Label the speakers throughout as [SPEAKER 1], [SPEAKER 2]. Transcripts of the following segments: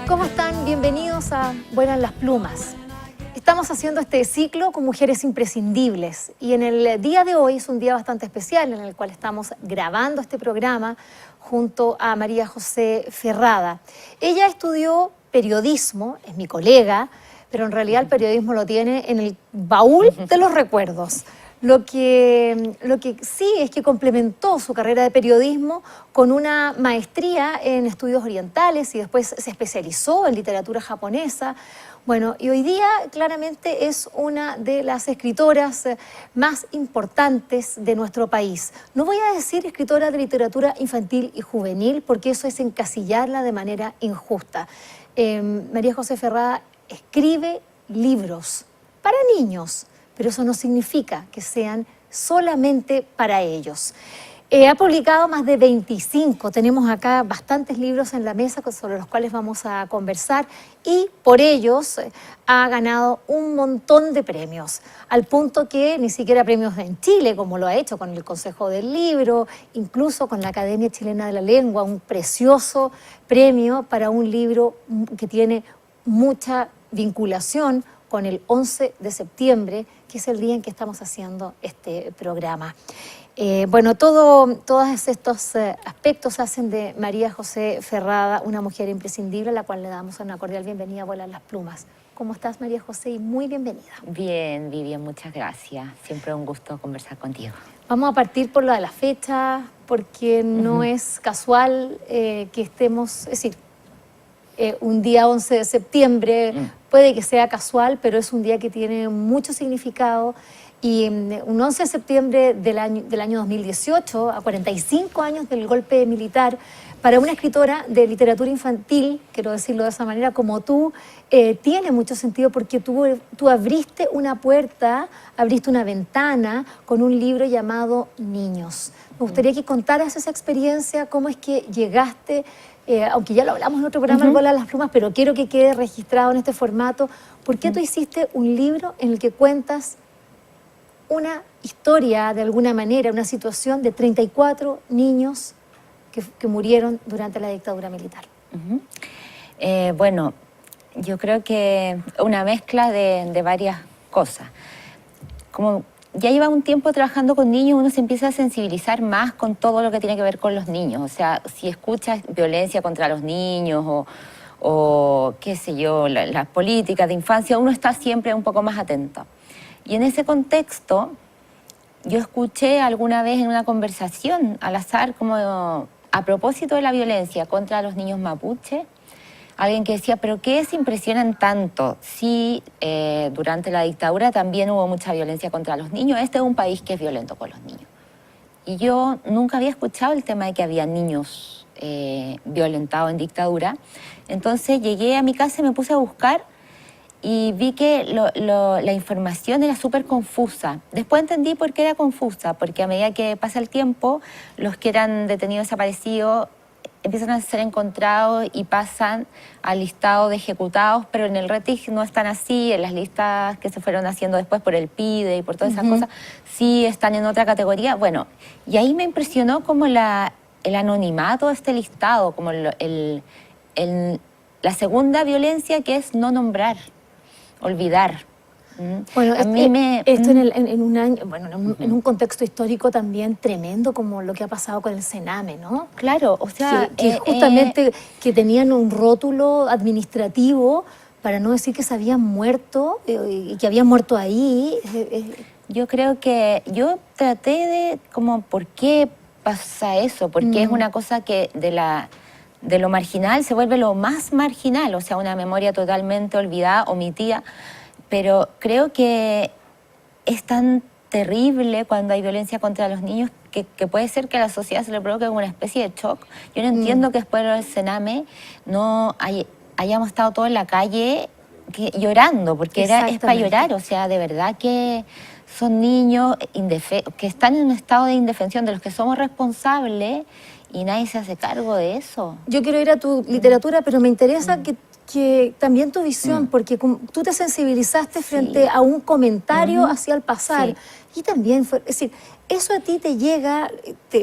[SPEAKER 1] ¿Cómo están? Bienvenidos a Vuelan las Plumas. Estamos haciendo este ciclo con mujeres imprescindibles y en el día de hoy es un día bastante especial en el cual estamos grabando este programa junto a María José Ferrada. Ella estudió periodismo, es mi colega, pero en realidad el periodismo lo tiene en el baúl de los recuerdos. Lo que sí es que complementó su carrera de periodismo con una maestría en estudios orientales y después se especializó en literatura japonesa. Bueno, y hoy día claramente es una de las escritoras más importantes de nuestro país. No voy a decir escritora de literatura infantil y juvenil porque eso es encasillarla de manera injusta. María José Ferrada escribe libros para niños, pero eso no significa que sean solamente para ellos. Ha publicado más de 25, tenemos acá bastantes libros en la mesa sobre los cuales vamos a conversar y por ellos ha ganado un montón de premios, al punto que ni siquiera premios en Chile, como lo ha hecho con el Consejo del Libro, incluso con la Academia Chilena de la Lengua, un precioso premio para un libro que tiene mucha vinculación con el 11 de septiembre, que es el día en que estamos haciendo este programa. Bueno, todos estos aspectos hacen de María José Ferrada una mujer imprescindible, a la cual le damos una cordial bienvenida a Vuelan las Plumas. ¿Cómo estás, María José? Y muy bienvenida.
[SPEAKER 2] Bien, Vivian, muchas gracias. Siempre un gusto conversar contigo.
[SPEAKER 1] Vamos a partir por lo de la fecha, porque no es casual que estemos, es decir, un día 11 de septiembre, puede que sea casual, pero es un día que tiene mucho significado. Y un 11 de septiembre del año 2018, a 45 años del golpe militar, para una escritora de literatura infantil, quiero decirlo de esa manera, como tú, tiene mucho sentido porque tú abriste una puerta, abriste una ventana con un libro llamado Niños. Me gustaría que contaras esa experiencia, cómo es que llegaste, aunque ya lo hablamos en otro programa, el Vuelan las Plumas, pero quiero que quede registrado en este formato. ¿Por qué tú hiciste un libro en el que cuentas una historia, de alguna manera, una situación de 34 niños que murieron durante la dictadura militar?
[SPEAKER 2] Bueno, yo creo que una mezcla de varias cosas. Como ya lleva un tiempo trabajando con niños, uno se empieza a sensibilizar más con todo lo que tiene que ver con los niños. O sea, si escuchas violencia contra los niños o qué sé yo, las políticas de infancia, uno está siempre un poco más atento. Y en ese contexto, yo escuché alguna vez en una conversación al azar, como a propósito de la violencia contra los niños mapuche, alguien que decía, ¿pero qué se impresionan tanto si durante la dictadura también hubo mucha violencia contra los niños? Este es un país que es violento con los niños. Y yo nunca había escuchado el tema de que había niños violentados en dictadura. Entonces llegué a mi casa y me puse a buscar y vi que la información era súper confusa. Después entendí por qué era confusa, porque a medida que pasa el tiempo, los que eran detenidos desaparecidos empiezan a ser encontrados y pasan al listado de ejecutados, pero en el RETIG no están así, en las listas que se fueron haciendo después por el PIDE y por todas esas cosas, sí están en otra categoría. Bueno, y ahí me impresionó como el anonimato de este listado, como la segunda violencia, que es no nombrar, olvidar.
[SPEAKER 1] Bueno,
[SPEAKER 2] a mí
[SPEAKER 1] esto en un año, bueno, en un contexto histórico también tremendo, como lo que ha pasado con el Sename, ¿no?
[SPEAKER 2] Claro, o sea,
[SPEAKER 1] que justamente que tenían un rótulo administrativo para no decir que se habían muerto y que habían muerto ahí.
[SPEAKER 2] Yo creo que yo traté de como por qué pasa eso, porque es una cosa que de lo marginal se vuelve lo más marginal, o sea, una memoria totalmente olvidada, omitida. Pero creo que es tan terrible cuando hay violencia contra los niños que puede ser que a la sociedad se le provoque como una especie de shock. Yo no entiendo que después del Sename no hayamos estado todos en la calle llorando, porque es para llorar. O sea, de verdad que son niños que están en un estado de indefensión, de los que somos responsables y nadie se hace cargo de eso.
[SPEAKER 1] Yo quiero ir a tu literatura, pero me interesa que que también tu visión, porque tú te sensibilizaste frente a un comentario hacia el pasar. Sí. Y también fue, es decir, eso a ti te llega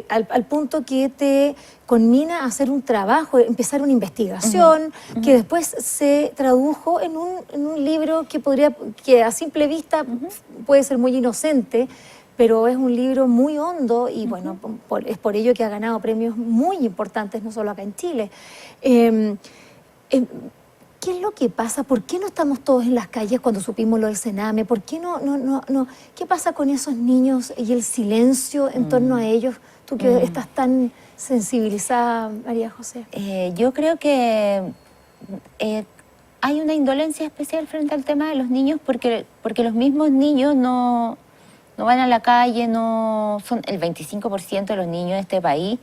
[SPEAKER 1] al punto que te conmina a hacer un trabajo, empezar una investigación, que después se tradujo en un libro que a simple vista puede ser muy inocente, pero es un libro muy hondo y bueno, es por ello que ha ganado premios muy importantes, no solo acá en Chile. ¿Qué es lo que pasa? ¿Por qué no estamos todos en las calles cuando supimos lo del Sename? ¿Por qué no? ¿Qué pasa con esos niños y el silencio en torno a ellos? Tú que estás tan sensibilizada, María José.
[SPEAKER 2] Yo creo que hay una indolencia especial frente al tema de los niños porque los mismos niños no van a la calle, son el 25% de los niños de este país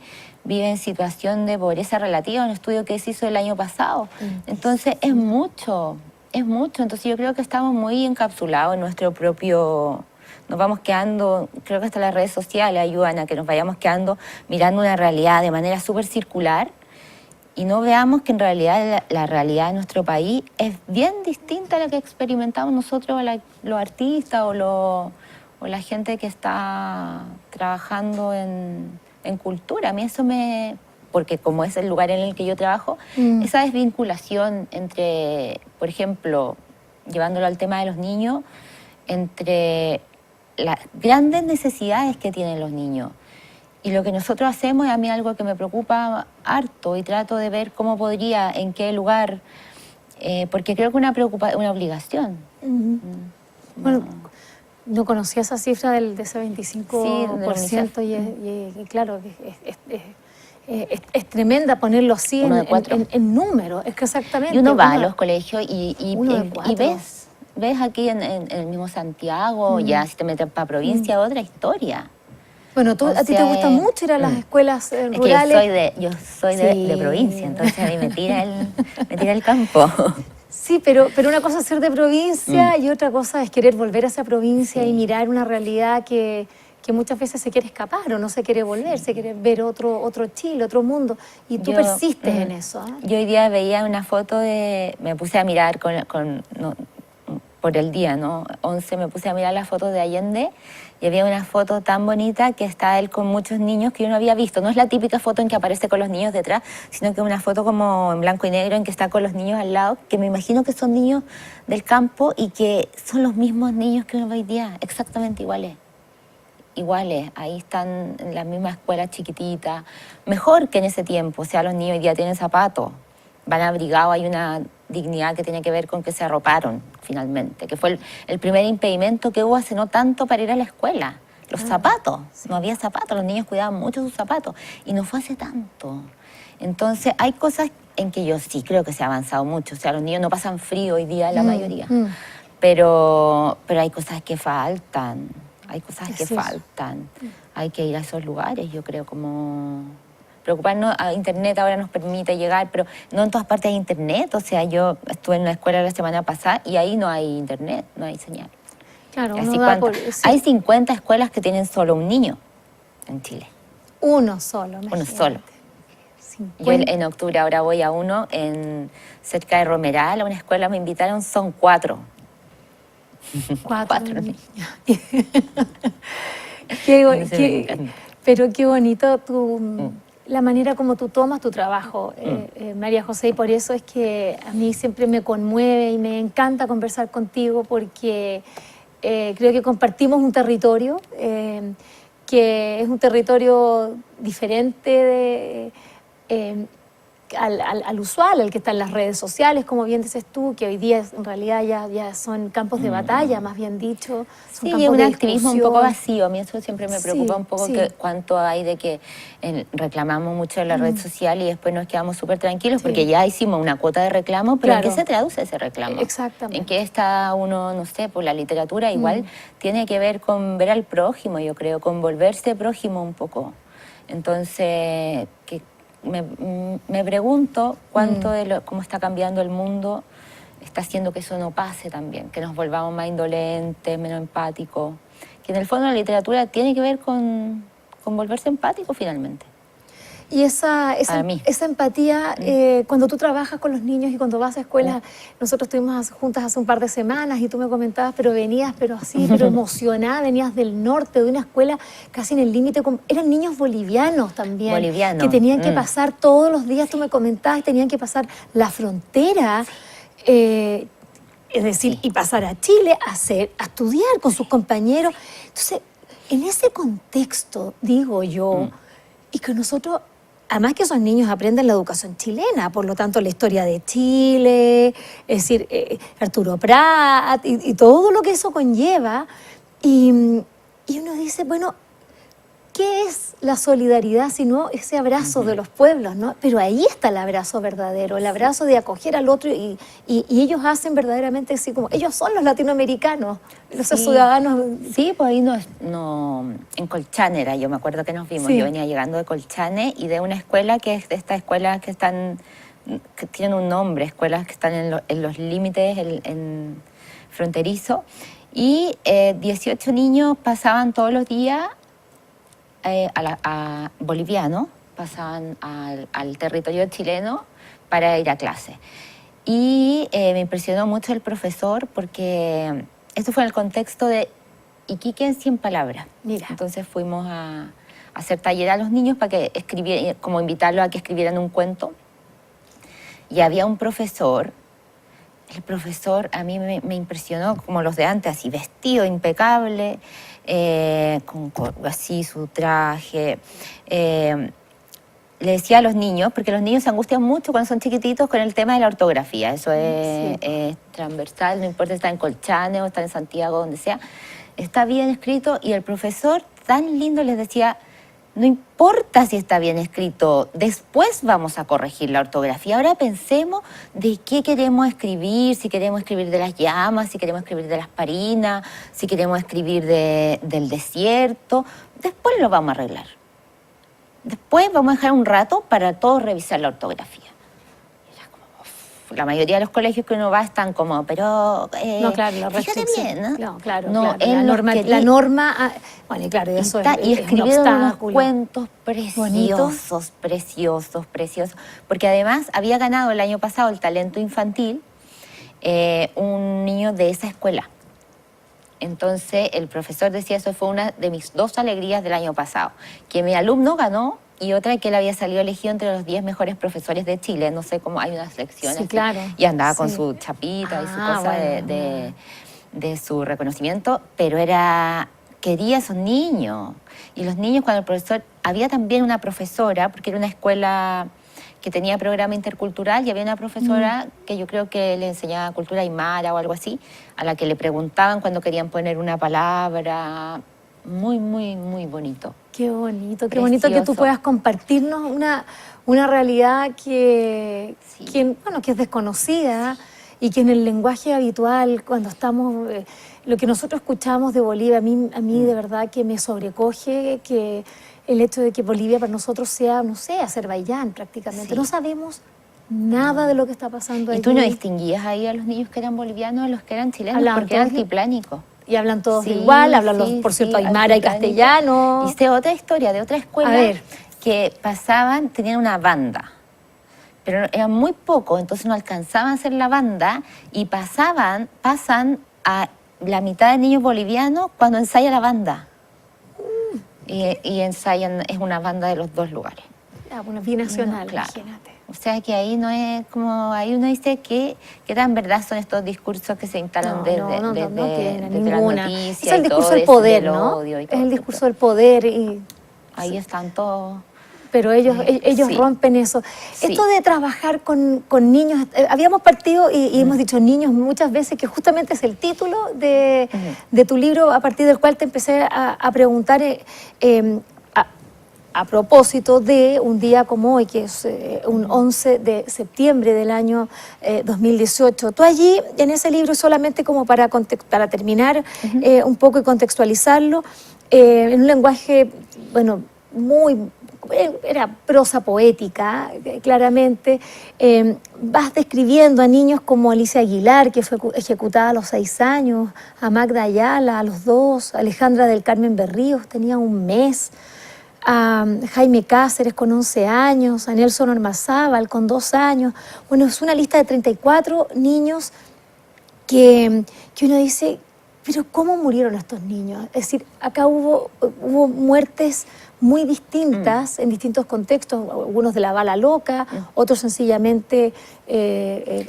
[SPEAKER 2] viven en situación de pobreza relativa, un estudio que se hizo el año pasado. Entonces es mucho. Entonces yo creo que estamos muy encapsulados en nuestro propio... Nos vamos quedando, creo que hasta las redes sociales ayudan a que nos vayamos quedando mirando una realidad de manera súper circular y no veamos que en realidad la realidad de nuestro país es bien distinta a la que experimentamos nosotros, los artistas o la gente que está trabajando en cultura. A mí eso porque como es el lugar en el que yo trabajo, esa desvinculación entre, por ejemplo, llevándolo al tema de los niños, entre las grandes necesidades que tienen los niños y lo que nosotros hacemos, es a mí algo que me preocupa harto y trato de ver cómo podría, en qué lugar, porque creo que una obligación.
[SPEAKER 1] Bueno, no conocía esa cifra de ese 25%, y claro, es tremenda ponerlo así en números, es que exactamente.
[SPEAKER 2] Y uno va a los colegios y ves aquí en el mismo Santiago, ya si te metes para provincia, otra historia.
[SPEAKER 1] Bueno, a ti te gusta mucho ir a las escuelas rurales.
[SPEAKER 2] Es que yo soy de provincia, entonces a mí me tira el campo.
[SPEAKER 1] Sí, pero una cosa es ser de provincia y otra cosa es querer volver a esa provincia y mirar una realidad que muchas veces se quiere escapar o no se quiere volver, se quiere ver otro Chile, otro mundo. Y tú persistes en eso.
[SPEAKER 2] Yo hoy día veía una foto me puse a mirar por el día, ¿no? 11 me puse a mirar las fotos de Allende y había una foto tan bonita que está él con muchos niños que yo no había visto. No es la típica foto en que aparece con los niños detrás, sino que es una foto como en blanco y negro en que está con los niños al lado, que me imagino que son niños del campo y que son los mismos niños que uno ve hoy día, exactamente iguales. Ahí están en la misma escuela chiquitita, mejor que en ese tiempo. O sea, los niños hoy día tienen zapatos, van abrigados, hay una dignidad que tiene que ver con que se arroparon finalmente, que fue el primer impedimento que hubo hace no tanto para ir a la escuela. Los zapatos, no había zapatos, los niños cuidaban mucho sus zapatos y no fue hace tanto. Entonces hay cosas en que yo sí creo que se ha avanzado mucho. O sea, los niños no pasan frío hoy día, la mayoría, pero hay cosas que faltan. Hay que ir a esos lugares, yo creo, como preocuparnos. A Internet ahora nos permite llegar, pero no en todas partes hay Internet. O sea, yo estuve en una escuela la semana pasada y ahí no hay Internet, no hay señal.
[SPEAKER 1] Claro,
[SPEAKER 2] hay 50 escuelas que tienen solo un niño en Chile.
[SPEAKER 1] Uno solo.
[SPEAKER 2] Yo en octubre ahora voy a uno cerca de Romeral, a una escuela me invitaron, son 4. 4 niños.
[SPEAKER 1] Pero qué bonito la manera como tú tomas tu trabajo, María José, y por eso es que a mí siempre me conmueve y me encanta conversar contigo porque creo que compartimos un territorio que es un territorio diferente al usual, al que está en las redes sociales, como bien dices tú, que hoy día en realidad ya son campos de batalla, más bien dicho.
[SPEAKER 2] Sí, y un activismo un poco vacío. A mí eso siempre me preocupa un poco, que cuánto hay de que reclamamos mucho en la red social y después nos quedamos súper tranquilos porque ya hicimos una cuota de reclamo, pero ¿en qué se traduce ese reclamo?
[SPEAKER 1] Exactamente.
[SPEAKER 2] ¿En qué está uno, no sé, por la literatura igual tiene que ver con ver al prójimo, yo creo, con volverse prójimo un poco. Entonces, me pregunto cuánto de cómo está cambiando el mundo está haciendo que eso no pase también, que nos volvamos más indolentes, menos empáticos, que en el fondo la literatura tiene que ver con volverse empático finalmente.
[SPEAKER 1] Y esa
[SPEAKER 2] Para mí.
[SPEAKER 1] empatía, cuando tú trabajas con los niños y cuando vas a escuelas, nosotros estuvimos juntas hace un par de semanas y tú me comentabas, pero venías, pero así, pero emocionada, venías del norte, de una escuela casi en el límite, eran niños bolivianos también,
[SPEAKER 2] Bolivianos.
[SPEAKER 1] que tenían que pasar todos los días, tú me comentabas, tenían que pasar la frontera, es decir, y pasar a Chile a estudiar con sus compañeros. Entonces, en ese contexto, digo yo, y que nosotros, además que esos niños aprenden la educación chilena, por lo tanto la historia de Chile, es decir, Arturo Prat y todo lo que eso conlleva, y uno dice, bueno, ¿qué es la solidaridad sino ese abrazo de los pueblos, ¿no? Pero ahí está el abrazo verdadero, el abrazo de acoger al otro y ellos hacen verdaderamente así como, ellos son los latinoamericanos, los ciudadanos.
[SPEAKER 2] Sí, pues ahí en Colchane era, yo me acuerdo que nos vimos, yo venía llegando de Colchane y de una escuela que es de estas escuelas que tienen un nombre, escuelas que están en los límites, en fronterizo, y 18 niños pasaban todos los días a boliviano, pasaban al territorio chileno para ir a clase. Y me impresionó mucho el profesor porque esto fue en el contexto de Iquique en 100 palabras.
[SPEAKER 1] Mira.
[SPEAKER 2] Entonces fuimos a hacer taller a los niños para que escribieran, como invitarlos a que escribieran un cuento. Y había un profesor, el profesor a mí me impresionó como los de antes, así vestido impecable, con así su traje. Le decía a los niños, porque los niños se angustian mucho cuando son chiquititos con el tema de la ortografía. Eso es transversal, no importa si está en Colchane o está en Santiago, donde sea. Está bien escrito y el profesor tan lindo les decía, no importa si está bien escrito, después vamos a corregir la ortografía. Ahora pensemos de qué queremos escribir, si queremos escribir de las llamas, si queremos escribir de las parinas, si queremos escribir del desierto. Después lo vamos a arreglar. Después vamos a dejar un rato para todos revisar la ortografía. La mayoría de los colegios que uno va están como, pero
[SPEAKER 1] no, claro, la
[SPEAKER 2] fíjate bien, ¿no?
[SPEAKER 1] No, claro,
[SPEAKER 2] no,
[SPEAKER 1] claro. La norma, bueno, y claro, eso
[SPEAKER 2] y escribieron unos
[SPEAKER 1] obstáculo.
[SPEAKER 2] Cuentos preciosos, preciosos, preciosos, porque además había ganado el año pasado el talento infantil un niño de esa escuela. Entonces el profesor decía, eso fue una de mis 2 alegrías del año pasado, que mi alumno ganó y otra que él había salido elegido entre los 10 mejores profesores de Chile. No sé cómo hay unas lecciones.
[SPEAKER 1] Sí, claro.
[SPEAKER 2] Y andaba con su chapita y su cosa de su reconocimiento, pero quería a esos niños. Y los niños, cuando el profesor, había también una profesora, porque era una escuela que tenía programa intercultural y había una profesora que yo creo que le enseñaba cultura aymara o algo así, a la que le preguntaban cuando querían poner una palabra. Muy, muy, muy bonito.
[SPEAKER 1] Qué bonito, qué bonito que tú puedas compartirnos una realidad que es desconocida y que en el lenguaje habitual, cuando estamos, lo que nosotros escuchamos de Bolivia, a mí de verdad que me sobrecoge que el hecho de que Bolivia para nosotros sea, no sé, Azerbaiyán prácticamente. Sí. No sabemos nada de lo que está pasando allí.
[SPEAKER 2] ¿Y tú no distinguías ahí a los niños que eran bolivianos a los que eran chilenos? Porque eran altiplánicos.
[SPEAKER 1] Y hablan todos igual, hablan por cierto aymara y castellano.
[SPEAKER 2] Y sé otra historia de otra escuela que tenían una banda, pero eran muy pocos, entonces no alcanzaban a hacer la banda y pasan a la mitad de niños bolivianos cuando ensaya la banda. Y ensayan, es una banda de los 2 lugares.
[SPEAKER 1] Bueno, binacional,
[SPEAKER 2] claro.
[SPEAKER 1] Imagínate.
[SPEAKER 2] O sea que ahí no es como, ahí uno dice que tan verdad son estos discursos que se instalan desde
[SPEAKER 1] no tienen
[SPEAKER 2] ninguna.
[SPEAKER 1] Es el discurso del poder, ¿no? Es el discurso del poder y
[SPEAKER 2] ahí están todos.
[SPEAKER 1] Pero ellos rompen eso. Sí. Esto de trabajar con niños, habíamos partido y hemos dicho niños muchas veces, que justamente es el título de tu libro, a partir del cual te empecé a preguntar a propósito de un día como hoy, que es un 11 de septiembre del año 2018. Tú allí, en ese libro, solamente como para terminar un poco y contextualizarlo, en un lenguaje, bueno, era prosa poética, claramente, vas describiendo a niños como Alicia Aguilar, que fue ejecutada a los 6 años, a Magda Ayala a los 2, Alejandra del Carmen Berríos tenía 1 mes, a Jaime Cáceres con 11 años, a Nelson Ormazábal con 2 años. Bueno, es una lista de 34 niños que uno dice, pero ¿cómo murieron estos niños? Es decir, acá hubo muertes muy distintas en distintos contextos, algunos de la bala loca, otros sencillamente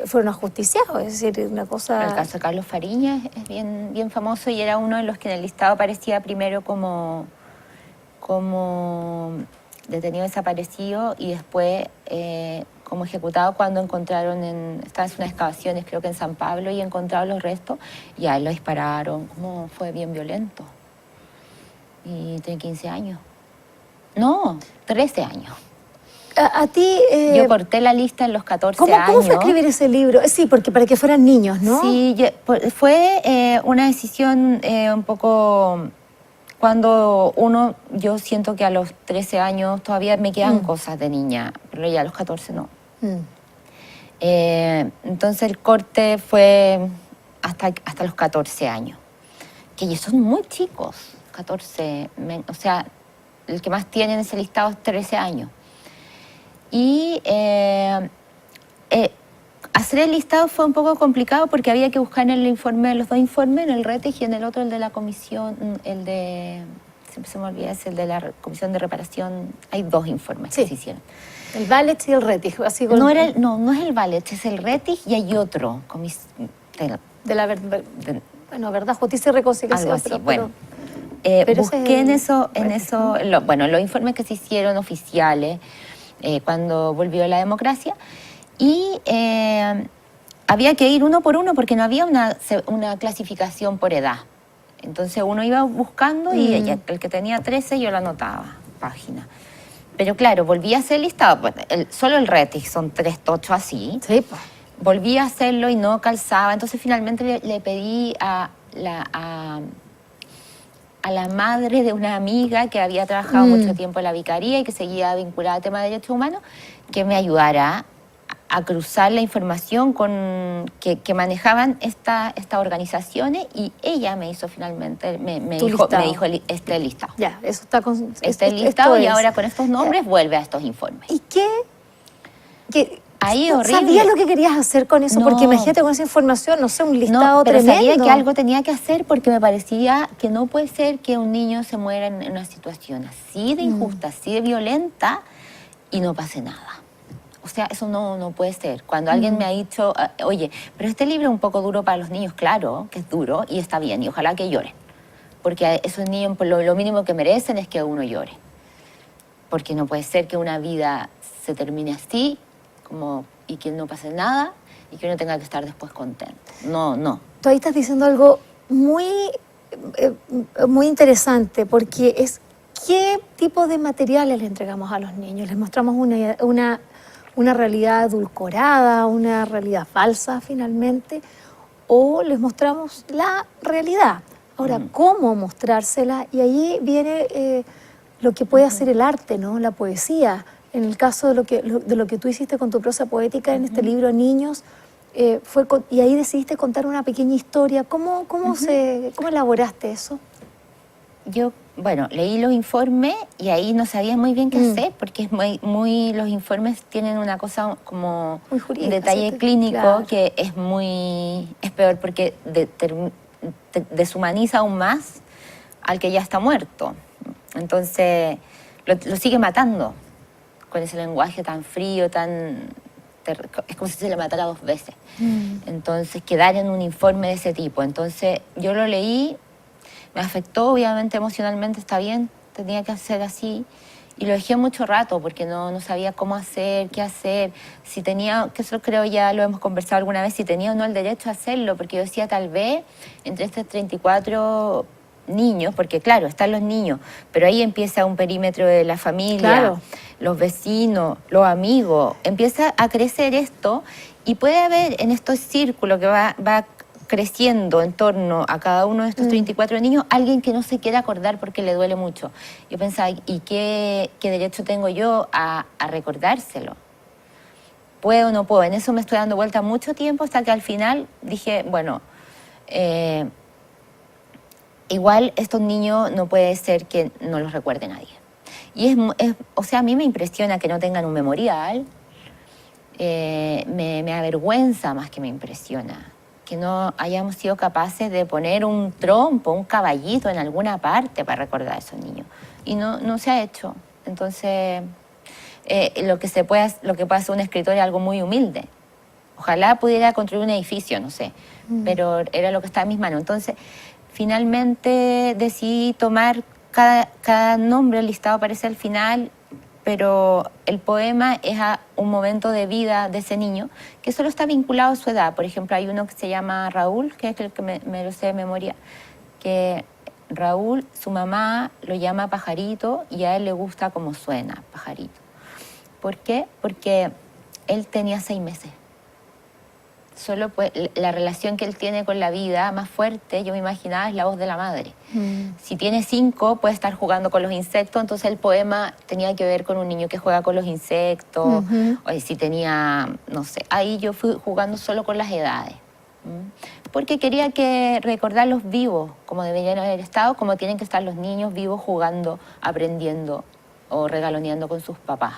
[SPEAKER 1] fueron ajusticiados, es decir, una cosa...
[SPEAKER 2] El caso de Carlos Fariña es bien, bien famoso y era uno de los que en el listado aparecía primero como detenido desaparecido y después como ejecutado cuando encontraron estaban en unas excavaciones, creo que en San Pablo, y encontraron los restos y a él lo dispararon. Como fue bien violento. Y tiene 15 años. No, 13 años.
[SPEAKER 1] A ti...
[SPEAKER 2] Yo corté la lista en los 14
[SPEAKER 1] ¿Cómo
[SPEAKER 2] años.
[SPEAKER 1] fue escribir ese libro? Sí, porque para que fueran niños, ¿no?
[SPEAKER 2] Sí, fue una decisión un poco... Cuando yo siento que a los 13 años todavía me quedan cosas de niña, pero ya a los 14 no. Entonces el corte fue hasta los 14 años, que ya son muy chicos, 14, o sea, el que más tiene en ese listado es 13 años. Y hacer el listado fue un poco complicado porque había que buscar en el informe, los dos informes, en el RETIG y en el otro, el de la comisión, siempre se me olvida, es el de la Comisión de Reparación. Hay dos informes que se hicieron.
[SPEAKER 1] El VALET y el RETIG. Así
[SPEAKER 2] no es el VALET, es el RETIG y hay otro.
[SPEAKER 1] Bueno, verdad, justicia y reconciliación.
[SPEAKER 2] Algo así, bueno.
[SPEAKER 1] Pero
[SPEAKER 2] busqué en eso, los informes que se hicieron oficiales cuando volvió la democracia. Y había que ir uno por uno porque no había una clasificación por edad. Entonces uno iba buscando y el que tenía 13 yo lo anotaba, página. Pero claro, volví a hacer listado. Bueno, solo el RETIG son 3 tochos así.
[SPEAKER 1] Sí, pues.
[SPEAKER 2] Volví a hacerlo y no calzaba. Entonces finalmente le pedí a la madre de una amiga que había trabajado mucho tiempo en la vicaría y que seguía vinculada al tema de derechos humanos, que me ayudara a cruzar la información que manejaban estas organizaciones, y ella me hizo finalmente, me dijo este listado.
[SPEAKER 1] Ya, eso está con...
[SPEAKER 2] Este listado y ahora con estos nombres vuelve a estos informes.
[SPEAKER 1] ¿Y qué?
[SPEAKER 2] Ahí horrible.
[SPEAKER 1] ¿Sabías lo que querías hacer con eso?
[SPEAKER 2] No.
[SPEAKER 1] Porque imagínate con esa información, no sé, un listado
[SPEAKER 2] pero
[SPEAKER 1] tremendo.
[SPEAKER 2] Sabía que algo tenía que hacer porque me parecía que no puede ser que un niño se muera en una situación así de injusta, así de violenta y no pase nada. O sea, eso no puede ser. Cuando alguien me ha dicho, oye, pero este libro es un poco duro para los niños, claro que es duro y está bien, y ojalá que lloren. Porque a esos niños lo mínimo que merecen es que uno llore. Porque no puede ser que una vida se termine así, y que no pase nada, y que uno tenga que estar después contento. No.
[SPEAKER 1] Tú ahí estás diciendo algo muy interesante, porque es qué tipo de materiales le entregamos a los niños. Les mostramos una realidad edulcorada, una realidad falsa finalmente, o les mostramos la realidad. Ahora, ¿cómo mostrársela? Y ahí viene lo que puede hacer el arte, ¿no? La poesía. En el caso de lo que tú hiciste con tu prosa poética en este libro Niños, y ahí decidiste contar una pequeña historia. ¿Cómo elaboraste eso?
[SPEAKER 2] Yo, leí los informes y ahí no sabía muy bien qué hacer, porque es los informes tienen una cosa como
[SPEAKER 1] muy jurídica,
[SPEAKER 2] un detalle clínico, claro, que es peor porque deshumaniza aún más al que ya está muerto. Entonces lo sigue matando con ese lenguaje tan frío, es como si se le matara 2 veces. Entonces quedar en un informe de ese tipo. Entonces yo lo leí, me afectó obviamente emocionalmente, está bien, tenía que hacer así, y lo dejé mucho rato porque no sabía cómo hacer, qué hacer, si tenía, que eso creo ya lo hemos conversado alguna vez, si tenía o no el derecho a hacerlo, porque yo decía tal vez entre estos 34 niños, porque claro, están los niños, pero ahí empieza un perímetro de la familia, claro, los vecinos, los amigos, empieza a crecer esto y puede haber en estos círculos que va creciendo en torno a cada uno de estos 34 niños, alguien que no se quiere acordar porque le duele mucho. Yo pensaba, ¿y qué derecho tengo yo a recordárselo? ¿Puedo o no puedo? En eso me estoy dando vuelta mucho tiempo hasta que al final dije, bueno, igual estos niños no puede ser que no los recuerde nadie. Y o sea, a mí me impresiona que no tengan un memorial, me avergüenza más que me impresiona que no hayamos sido capaces de poner un trompo, un caballito en alguna parte para recordar a esos niños. Y no se ha hecho. Entonces, lo que puede hacer un escritor es algo muy humilde. Ojalá pudiera construir un edificio, no sé, pero era lo que estaba en mis manos. Entonces, finalmente decidí tomar cada nombre, el listado aparece al final, pero el poema es a un momento de vida de ese niño que solo está vinculado a su edad. Por ejemplo, hay uno que se llama Raúl, que es el que me lo sé de memoria, que Raúl, su mamá lo llama Pajarito y a él le gusta cómo suena, Pajarito. ¿Por qué? Porque él tenía 6 meses. Solo pues, la relación que él tiene con la vida más fuerte, yo me imaginaba, es la voz de la madre. Si tiene 5, puede estar jugando con los insectos, entonces el poema tenía que ver con un niño que juega con los insectos, o si tenía, no sé, ahí yo fui jugando solo con las edades. Porque quería recordarlos vivos, como deberían haber estado, como tienen que estar los niños vivos jugando, aprendiendo o regaloneando con sus papás.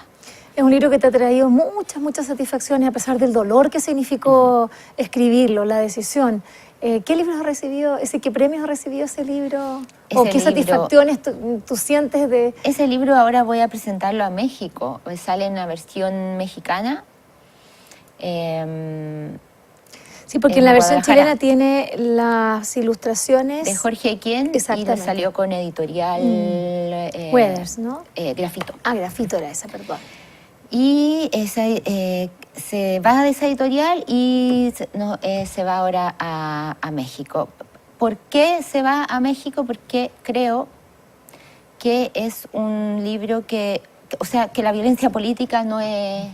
[SPEAKER 1] Es un libro que te ha traído muchas satisfacciones a pesar del dolor que significó escribirlo, la decisión. ¿Qué libros has recibido? ¿Qué premios has recibido ese libro? ¿O qué satisfacciones tú sientes de...?
[SPEAKER 2] Ese libro ahora voy a presentarlo a México. Sale en la versión mexicana.
[SPEAKER 1] Sí, porque en la versión chilena tiene las ilustraciones...
[SPEAKER 2] de Jorge Equien, y salió con editorial...
[SPEAKER 1] Weathers, ¿no?
[SPEAKER 2] Grafito.
[SPEAKER 1] Grafito era esa, perdón.
[SPEAKER 2] Y se va de esa editorial y se va ahora a México. ¿Por qué se va a México? Porque creo que es un libro que la violencia política no es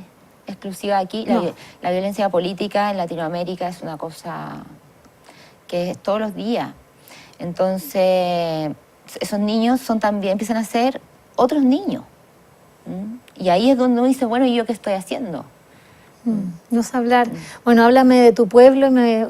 [SPEAKER 2] exclusiva aquí. No. La violencia política en Latinoamérica es una cosa que es todos los días. Entonces, esos niños empiezan a ser otros niños. Y ahí es donde uno dice, bueno, ¿y yo qué estoy haciendo?
[SPEAKER 1] No sé hablar. Bueno, háblame de tu pueblo de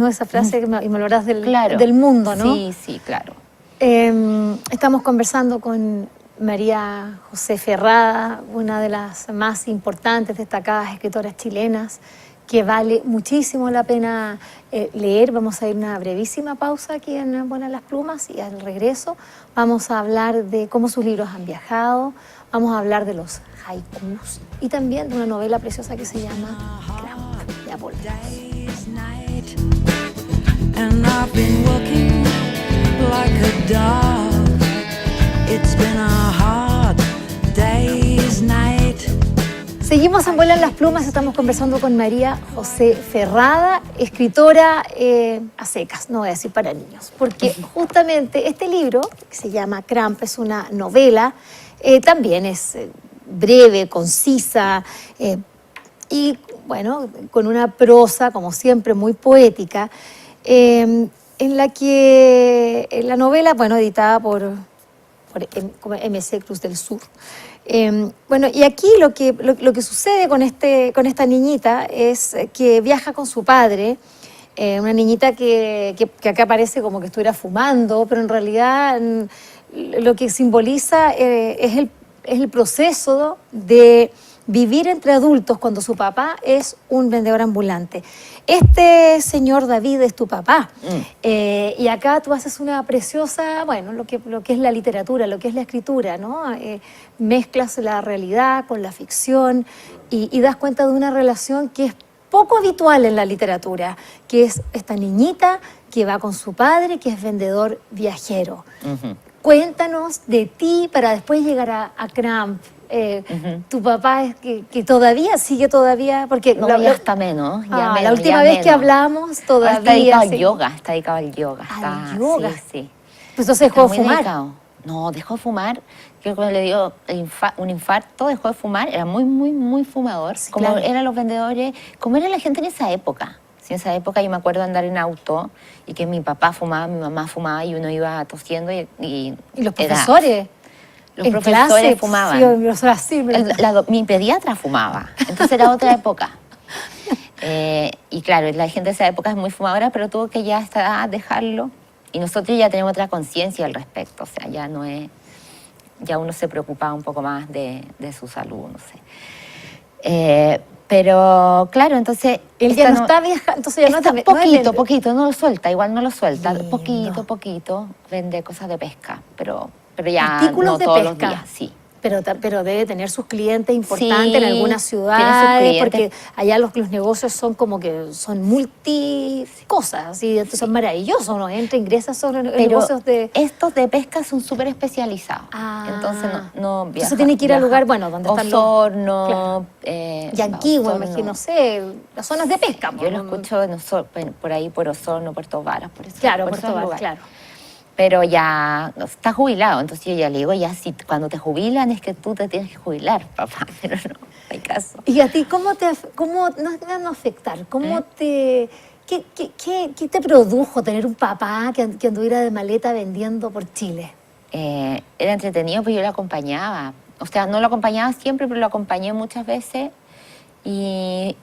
[SPEAKER 1] esa frase y me lo harás del mundo, ¿no?
[SPEAKER 2] Sí, claro.
[SPEAKER 1] Estamos conversando con María José Ferrada, una de las más importantes, destacadas escritoras chilenas, que vale muchísimo la pena leer. Vamos a ir a una brevísima pausa aquí en Buenas las Plumas y al regreso vamos a hablar de cómo sus libros han viajado, vamos a hablar de los haikus y también de una novela preciosa que se llama Cramp. Ya volvemos. Seguimos en Vuelan las Plumas, estamos conversando con María José Ferrada, escritora a secas, no voy a decir para niños, porque justamente este libro, que se llama Cramp, es una novela, también es breve, concisa y, bueno, con una prosa, como siempre, muy poética, en la que la novela, bueno, editada por MC Cruz del Sur. Bueno, y aquí lo que sucede con esta niñita es que viaja con su padre, una niñita que acá parece como que estuviera fumando, pero en realidad lo que simboliza es el proceso de vivir entre adultos cuando su papá es un vendedor ambulante. Este señor David es tu papá. Y acá tú haces una preciosa, bueno, lo que es la literatura, lo que es la escritura, ¿no? Mezclas la realidad con la ficción y das cuenta de una relación que es poco habitual en la literatura, que es esta niñita que va con su padre, que es vendedor viajero. Cuéntanos de ti para después llegar a Cramp. Tu papá es que todavía sigue porque
[SPEAKER 2] no, ya está menos,
[SPEAKER 1] la última vez que hablamos todavía
[SPEAKER 2] está dedicado al yoga,
[SPEAKER 1] al yoga.
[SPEAKER 2] Sí.
[SPEAKER 1] Pues entonces dejó de fumar.
[SPEAKER 2] Dedicado. No, dejó de fumar. Creo que cuando le dio un infarto, dejó de fumar. Era muy fumador. Sí, como eran los vendedores, como era la gente en esa época. Sí, en esa época yo me acuerdo de andar en auto y que mi papá fumaba, mi mamá fumaba y uno iba tosiendo y
[SPEAKER 1] los profesores.
[SPEAKER 2] Los profesores fumaban.
[SPEAKER 1] Sí,
[SPEAKER 2] mi pediatra fumaba, entonces era otra época. Y claro, la gente de esa época es muy fumadora, pero tuvo que ya hasta dejarlo. Y nosotros ya tenemos otra conciencia al respecto, o sea, ya no es... ya uno se preocupaba un poco más de su salud, no sé. Pero claro, entonces...
[SPEAKER 1] Él ya no está viajando, entonces ya no está...
[SPEAKER 2] Poquito, no lo suelta, igual no lo suelta.
[SPEAKER 1] Lindo.
[SPEAKER 2] Poquito, vende cosas de pesca, pero ya
[SPEAKER 1] Artículos
[SPEAKER 2] no
[SPEAKER 1] de
[SPEAKER 2] todos
[SPEAKER 1] pesca.
[SPEAKER 2] los días, sí.
[SPEAKER 1] Pero debe tener sus clientes importantes
[SPEAKER 2] Sí,
[SPEAKER 1] en algunas
[SPEAKER 2] tiene sus
[SPEAKER 1] ciudades,
[SPEAKER 2] clientes.
[SPEAKER 1] porque allá los negocios son como que son multi cosas, así, entonces son maravillosos, ¿no? Ingresa sobre negocios de...
[SPEAKER 2] estos de pesca son súper especializados.
[SPEAKER 1] Ah.
[SPEAKER 2] Entonces no viaja.
[SPEAKER 1] Entonces tiene que ir al lugar, bueno, donde están los...
[SPEAKER 2] Osorno,
[SPEAKER 1] Yanquihue,
[SPEAKER 2] Osorno.
[SPEAKER 1] imagino, no sé, las zonas de pesca.
[SPEAKER 2] Yo lo escucho por ahí, por Osorno, Puerto Varas, por eso.
[SPEAKER 1] Claro,
[SPEAKER 2] por
[SPEAKER 1] Puerto
[SPEAKER 2] esos
[SPEAKER 1] Varas,
[SPEAKER 2] lugares.
[SPEAKER 1] claro.
[SPEAKER 2] Pero ya está jubilado, entonces yo ya le digo, ya si cuando te jubilan es que tú te tienes que jubilar, papá, pero no hay caso.
[SPEAKER 1] ¿Y a ti cómo no afectar? ¿Qué te produjo tener un papá que anduviera de maleta vendiendo por Chile?
[SPEAKER 2] Era entretenido, pues yo lo acompañaba. O sea, no lo acompañaba siempre, pero lo acompañé muchas veces. Y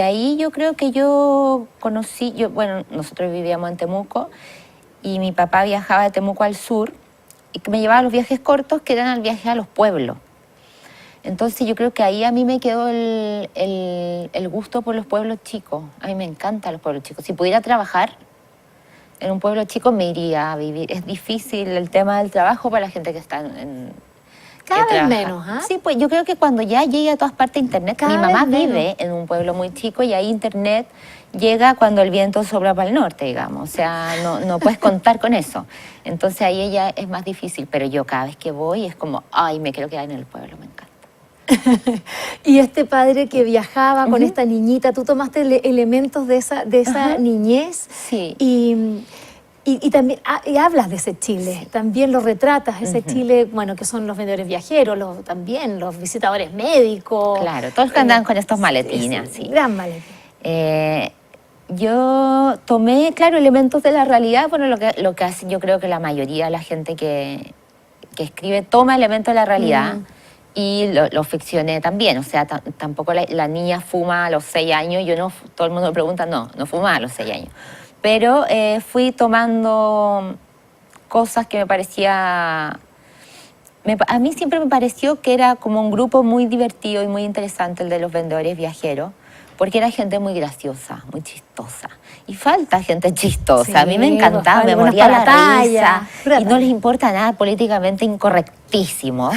[SPEAKER 2] ahí yo creo que yo conocí, bueno, nosotros vivíamos en Temuco, y mi papá viajaba de Temuco al sur y que me llevaba a los viajes cortos que eran el viaje a los pueblos. Entonces yo creo que ahí a mí me quedó el gusto por los pueblos chicos. A mí me encantan los pueblos chicos. Si pudiera trabajar en un pueblo chico me iría a vivir. Es difícil el tema del trabajo para la gente que está en
[SPEAKER 1] Cada
[SPEAKER 2] que
[SPEAKER 1] vez
[SPEAKER 2] trabaja.
[SPEAKER 1] menos, ¿ah?
[SPEAKER 2] Sí, pues yo creo que cuando ya llegue a todas partes internet,
[SPEAKER 1] Cada
[SPEAKER 2] mi mamá
[SPEAKER 1] vez
[SPEAKER 2] vive
[SPEAKER 1] menos.
[SPEAKER 2] en un pueblo muy chico y ahí internet llega cuando el viento sopla para el norte, digamos. O sea, no puedes contar con eso. Entonces ahí ella es más difícil, pero yo cada vez que voy es como, ay, me quiero quedar en el pueblo, me encanta.
[SPEAKER 1] Y este padre que viajaba con esta niñita, tú tomaste elementos de esa niñez
[SPEAKER 2] Sí.
[SPEAKER 1] y también y hablas de ese Chile, también lo retratas, ese Chile, bueno, que son los vendedores viajeros, también los visitadores médicos.
[SPEAKER 2] Claro, todos que andan con estos maletines, sí.
[SPEAKER 1] Gran maletín.
[SPEAKER 2] Yo tomé, claro, elementos de la realidad, bueno, lo que hace yo creo que la mayoría de la gente que escribe toma elementos de la realidad y lo ficcioné también, o sea, tampoco la niña fuma a los 6 años, todo el mundo me pregunta, no fuma a los 6 años, pero fui tomando cosas que me parecía... a mí siempre me pareció que era como un grupo muy divertido y muy interesante el de los vendedores viajeros, porque era gente muy graciosa, muy chistosa. Y falta gente chistosa.
[SPEAKER 1] Sí,
[SPEAKER 2] a mí me encantaba, me moría la risa. Y no les importa nada políticamente incorrectísimo.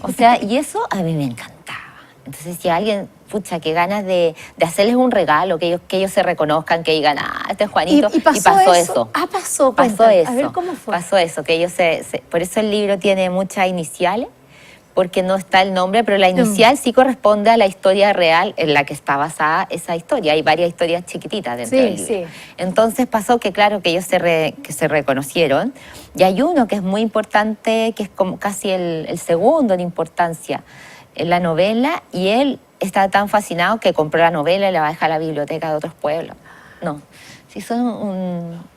[SPEAKER 2] O sea, y eso a mí me encantaba. Entonces, si alguien, pucha, qué ganas de hacerles un regalo, que ellos se reconozcan, que digan, este es Juanito.
[SPEAKER 1] Y pasó eso. Ah, pasó
[SPEAKER 2] eso.
[SPEAKER 1] A ver cómo fue.
[SPEAKER 2] Pasó eso, que ellos por eso el libro tiene muchas iniciales, porque no está el nombre, pero la inicial sí corresponde a la historia real en la que está basada esa historia. Hay varias historias chiquititas dentro del libro.
[SPEAKER 1] Sí.
[SPEAKER 2] Entonces pasó que, claro, que ellos se reconocieron. Y hay uno que es muy importante, que es como casi el segundo en importancia en la novela, y él está tan fascinado que compró la novela y la va a dejar a la biblioteca de otros pueblos. No, sí son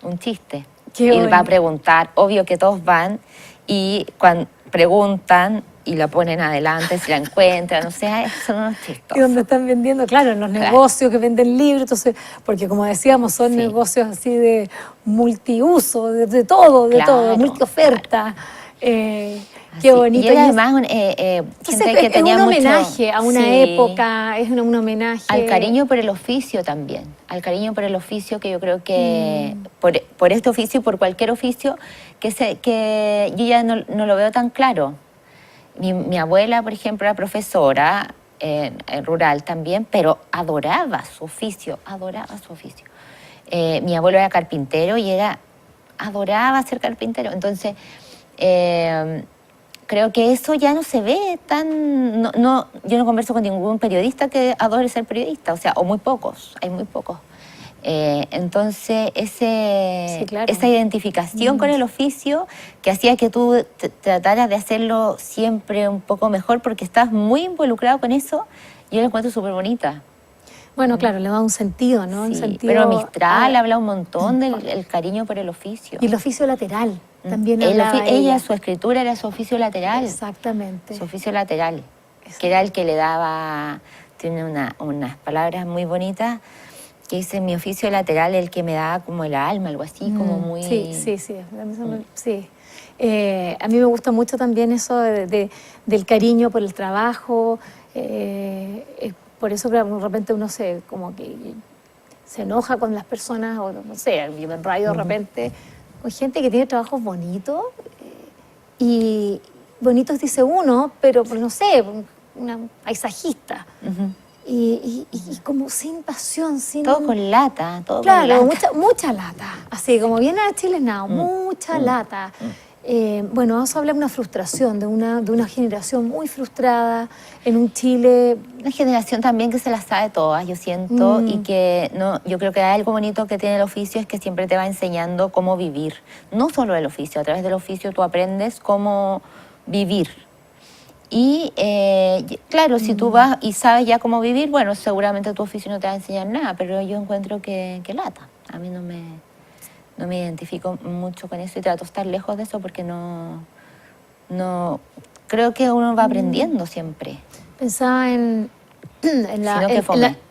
[SPEAKER 2] un chiste.
[SPEAKER 1] Qué
[SPEAKER 2] Y él
[SPEAKER 1] bueno.
[SPEAKER 2] va a preguntar, obvio que todos van, y cuando preguntan y la ponen adelante, si la encuentran, o sea, son unos chistosos.
[SPEAKER 1] Y donde están vendiendo, claro, en los negocios que venden libros, entonces, porque como decíamos, son negocios así de multiuso, de todo, multioferta. Qué bonito.
[SPEAKER 2] Y él además,
[SPEAKER 1] entonces,
[SPEAKER 2] gente que tenía
[SPEAKER 1] es un
[SPEAKER 2] mucho...
[SPEAKER 1] homenaje a una época, es un homenaje...
[SPEAKER 2] Al cariño por el oficio también, al cariño por el oficio, que yo creo que por este oficio y por cualquier oficio, que yo ya no lo veo tan claro. Mi abuela, por ejemplo, era profesora en rural también, pero adoraba su oficio, mi abuelo era carpintero y adoraba ser carpintero. Entonces, creo que eso ya no se ve tan... yo no converso con ningún periodista que adore ser periodista, o sea, o muy pocos, hay muy pocos. Entonces, esa identificación con el oficio que hacía que tú trataras de hacerlo siempre un poco mejor porque estás muy involucrado con eso, yo lo encuentro súper bonita.
[SPEAKER 1] Bueno, claro, le da un sentido, ¿no?
[SPEAKER 2] Sí,
[SPEAKER 1] un sentido,
[SPEAKER 2] pero Mistral habla un montón del cariño por el oficio.
[SPEAKER 1] Y el oficio lateral también hablaba
[SPEAKER 2] ella, su escritura era su oficio lateral.
[SPEAKER 1] Exactamente.
[SPEAKER 2] Su oficio lateral, que era el que le daba, tiene unas palabras muy bonitas, que dice, mi oficio lateral, el que me daba como el alma, algo así, como muy...
[SPEAKER 1] Sí. A mí me gusta mucho también eso del cariño por el trabajo. Por eso de repente uno como que se enoja con las personas, o no sé, yo me enrayo de repente con gente que tiene trabajos bonitos. Y bonitos dice uno, pero pues, no sé, una paisajista. Y como sin pasión, sin...
[SPEAKER 2] Todo con lata, todo
[SPEAKER 1] claro,
[SPEAKER 2] con lata.
[SPEAKER 1] mucha lata. Así como viene a Chilenao, mucha lata. Bueno, eso habla de una frustración, de una generación muy frustrada en un Chile.
[SPEAKER 2] Una generación también que se las sabe todas, yo siento, y que no, yo creo que hay algo bonito que tiene el oficio, es que siempre te va enseñando cómo vivir. No solo el oficio, a través del oficio tú aprendes cómo vivir. Y claro, si tú vas y sabes ya cómo vivir, bueno, seguramente tu oficio no te va a enseñar nada, pero yo encuentro que lata. A mí no me identifico mucho con eso y trato de estar lejos de eso porque no creo que uno va aprendiendo siempre.
[SPEAKER 1] Pensaba en la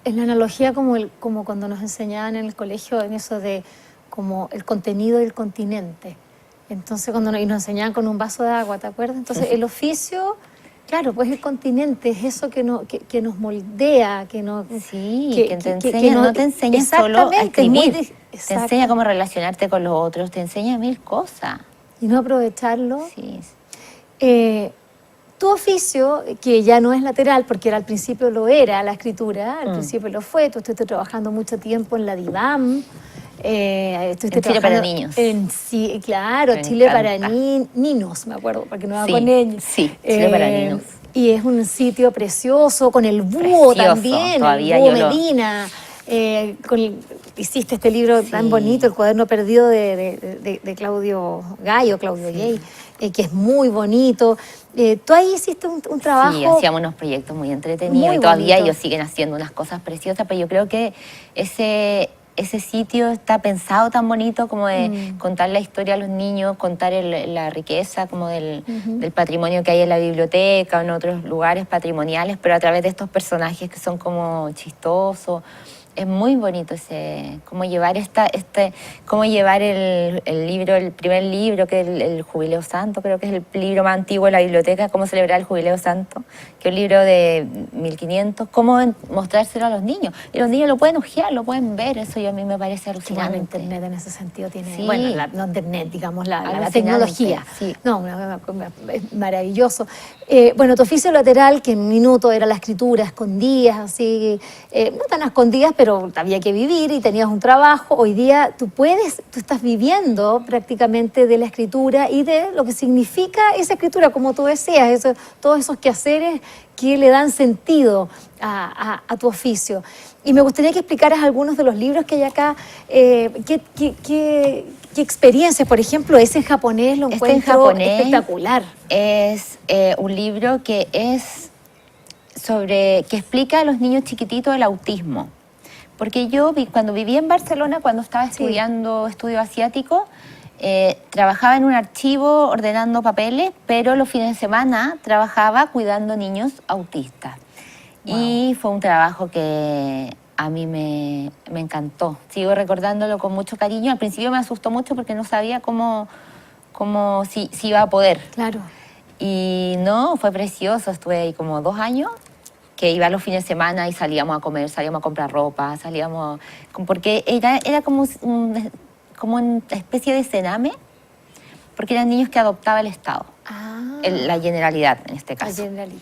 [SPEAKER 1] analogía como cuando nos enseñaban en el colegio, en eso de como el contenido y el continente. Entonces cuando nos enseñaban con un vaso de agua, ¿te acuerdas? Entonces el oficio, claro, pues el continente es eso que nos moldea, que nos...
[SPEAKER 2] Sí, que te enseña, no te enseña solo a escribir, te enseña cómo relacionarte con los otros, te enseña mil cosas.
[SPEAKER 1] Y no aprovecharlo.
[SPEAKER 2] Sí.
[SPEAKER 1] Tu oficio, que ya no es lateral, porque al principio lo era la escritura, al principio lo fue, tú estuviste trabajando mucho tiempo en la DIVAM,
[SPEAKER 2] en Chile para niños.
[SPEAKER 1] Sí, claro, Chile para niños, me acuerdo, porque no va con ellos.
[SPEAKER 2] Sí, Chile para niños.
[SPEAKER 1] Y es un sitio precioso, con el búho también,
[SPEAKER 2] todavía
[SPEAKER 1] el búho Medina. Hiciste este libro tan bonito, El cuaderno perdido de Claudio Gallo, Claudio Gay, que es muy bonito. Tú ahí hiciste un trabajo...
[SPEAKER 2] Sí, hacíamos unos proyectos muy entretenidos muy y todavía ellos siguen haciendo unas cosas preciosas, pero yo creo que ese sitio está pensado tan bonito como de contar la historia a los niños, contar la riqueza como del patrimonio que hay en la biblioteca o en otros lugares patrimoniales, pero a través de estos personajes que son como chistosos. Es muy bonito cómo llevar cómo llevar el libro, el primer libro, que es el Jubileo Santo, creo que es el libro más antiguo de la biblioteca, cómo celebrar el Jubileo Santo, que es un libro de 1500, cómo mostrárselo a los niños. Y los niños lo pueden ojear, lo pueden ver, eso a mí me parece alucinante.
[SPEAKER 1] Bueno, Internet en ese sentido tiene,
[SPEAKER 2] sí.
[SPEAKER 1] bueno, no Internet, digamos, la tecnología.
[SPEAKER 2] Sí.
[SPEAKER 1] No, es maravilloso. Bueno, tu oficio lateral, que en un minuto era la escritura, escondías, así, no tan escondidas, pero había que vivir y tenías un trabajo. Hoy día tú estás viviendo prácticamente de la escritura y de lo que significa esa escritura, como tú decías, todos esos quehaceres que le dan sentido a tu oficio. Y me gustaría que explicaras algunos de los libros que hay acá. ¿Qué experiencias? Por ejemplo, ese en japonés lo encuentro espectacular.
[SPEAKER 2] Es un libro que explica a los niños chiquititos el autismo. Porque yo cuando vivía en Barcelona, cuando estaba estudiando estudio asiático, trabajaba en un archivo ordenando papeles, pero los fines de semana trabajaba cuidando niños autistas. Wow. Y fue un trabajo que a mí me encantó. Sigo recordándolo con mucho cariño. Al principio me asustó mucho porque no sabía si iba a poder.
[SPEAKER 1] Claro.
[SPEAKER 2] Y no, fue precioso. Estuve ahí como 2 años, que iba los fines de semana y salíamos a comer, salíamos a comprar ropa, porque era como una especie de cename, porque eran niños que adoptaba el Estado, la Generalidad en este caso.
[SPEAKER 1] La Generalidad.